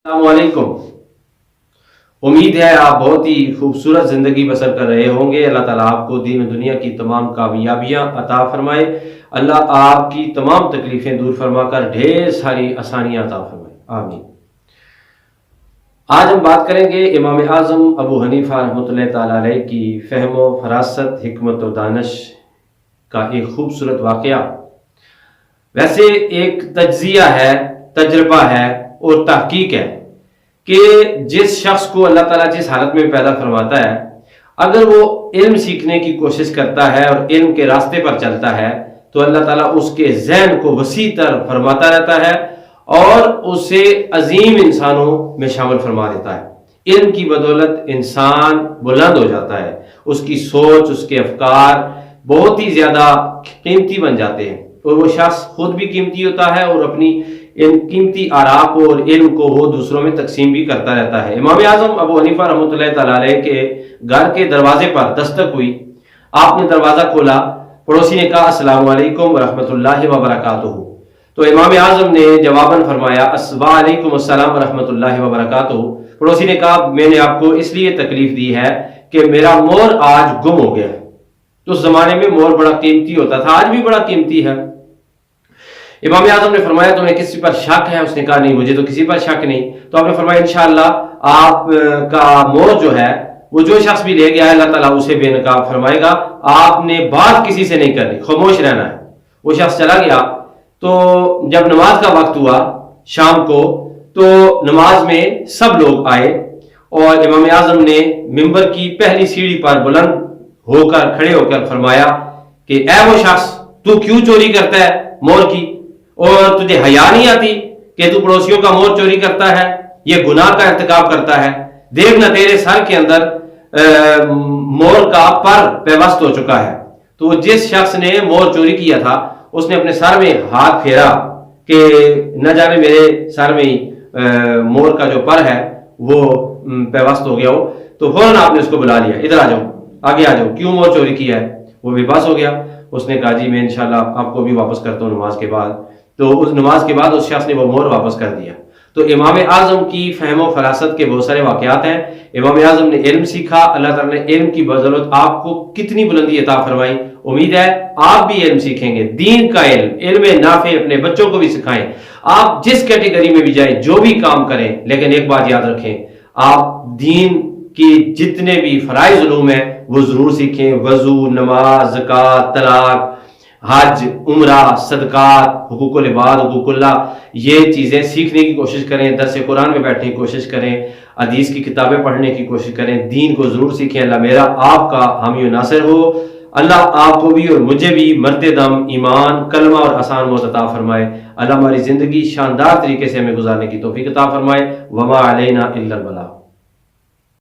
अस्सलामुअलैकुम। उम्मीद है आप बहुत ही खूबसूरत ज़िंदगी बसर कर रहे होंगे। अल्लाह ताला आपको दीन दुनिया की तमाम कामयाबियाँ अता फरमाए। अल्लाह आपकी तमाम तकलीफ़ें दूर फरमा कर ढेर सारी आसानियाँ अता फरमाए, आमीन। आज हम बात करेंगे इमाम आज़म अबू हनीफ़ा रहमतुल्लाह ताला अलैह की फ़हम व फ़रासत, हिकमत व दानिश का एक खूबसूरत वाक़या। वैसे एक तज्ज़िया है, तजर्बा है और तहकीक है कि जिस शख्स को अल्लाह ताला जिस हालत में पैदा फरमाता है, अगर वो इल्म सीखने की कोशिश करता है और इल्म के रास्ते पर चलता है तो अल्लाह ताला उसके ज़हन को वसी तर फरमाता रहता है और उसे अजीम इंसानों में शामिल फरमा देता है। इल्म की बदौलत इंसान बुलंद हो जाता है, उसकी सोच, उसके अफकार बहुत ही ज़्यादा कीमती बन जाते हैं और वो शख्स खुद भी कीमती होता है और अपनी इन कीमती आरा को और इल्म को वो दूसरों में तकसीम भी करता रहता है। इमाम आज़म अबू हनीफ़ा रहमतुल्लाह ताला अलैह के घर के दरवाजे पर दस्तक हुई। आपने दरवाज़ा खोला, पड़ोसी ने कहा अस्सलामु अलैकुम व रहमतुल्लाहि व बरकातुहू। तो इमाम आज़म ने जवाबन फरमाया वालेकुम अस्सलाम व रहमतुल्लाहि व बरकातुहू। पड़ोसी ने कहा मैंने आपको इसलिए तकलीफ दी है कि मेरा मोर आज गुम हो गया है। तो उस जमाने में मोर बड़ा कीमती होता था, आज भी बड़ा कीमती है। इमाम आज़म ने फरमाया तुम्हें किसी पर शक है? उसने कहा नहीं, मुझे तो किसी पर शक नहीं। तो आपने फरमाया इंशाअल्लाह आपका मोर जो है वो जो शख्स भी ले गया है अल्लाह ताला उसे बेनकाब फरमाएगा। आपने बात किसी से नहीं करनी, खामोश रहना है। वो शख्स चला गया। तो जब नमाज का वक्त हुआ शाम को, तो नमाज में सब लोग आए और इमाम आज़म ने मिंबर की पहली सीढ़ी पर बुलंद होकर खड़े होकर फरमाया कि ऐ वो शख्स, तू क्यों चोरी करता है मोर की, और तुझे हया नहीं आती कि तू पड़ोसियों का मोर चोरी करता है, ये गुनाह का इर्तिकाब करता है। देख ना तेरे सर के अंदर मोर का पर पेवस्त हो चुका है। तो जिस शख्स ने मोर चोरी किया था उसने अपने सर में हाथ फेरा कि न जाने मेरे सर में मोर का जो पर है वो पेवस्त हो गया हो। तो फौरन आपने उसको बुला लिया, इधर आ जाओ, आगे आ जाओ, क्यों मोर चोरी किया है? वो बेबस हो गया। उसने कहा जी मैं इंशाल्लाह आपको भी वापस करता हूँ नमाज के बाद। तो उस नमाज के बाद उस शख्स ने वो मोर वापस कर दिया। तो इमाम आज़म की फ़हम व फ़रासत के बहुत सारे वाक़यात हैं। इमाम आज़म ने इल्म सीखा, अल्लाह ताला ने इल्म की बदौलत आपको कितनी बुलंदी अता फरमाई। उम्मीद है आप भी इल्म सीखेंगे, दीन का इल्म, इल्म नाफ़े अपने बच्चों को भी सिखाएं। आप जिस कैटेगरी में भी जाएं, जो भी काम करें, लेकिन एक बात याद रखें, आप दीन की जितने भी फ़राइज़ उलूम हैं वो ज़रूर सीखें। वज़ू, नमाज, ज़कात, तलाक, हज, उम्रा, सदकात, हुकूकुल इबाद, हुकूकुल्लाह, ये चीज़ें सीखने की कोशिश करें। दरस कुरान में बैठने की कोशिश करें, हदीस की किताबें पढ़ने की कोशिश करें, दीन को ज़रूर सीखें। अल्लाह मेरा आपका हामी व नासिर हो। अल्लाह आपको भी और मुझे भी मरते दम ईमान, कलमा और आसान मौत अता फरमाए। अल्लाह हमारी ज़िंदगी शानदार तरीके से हमें गुजारने की तौफीक अता फरमाए। वमा अलैना इल्लल बलाग।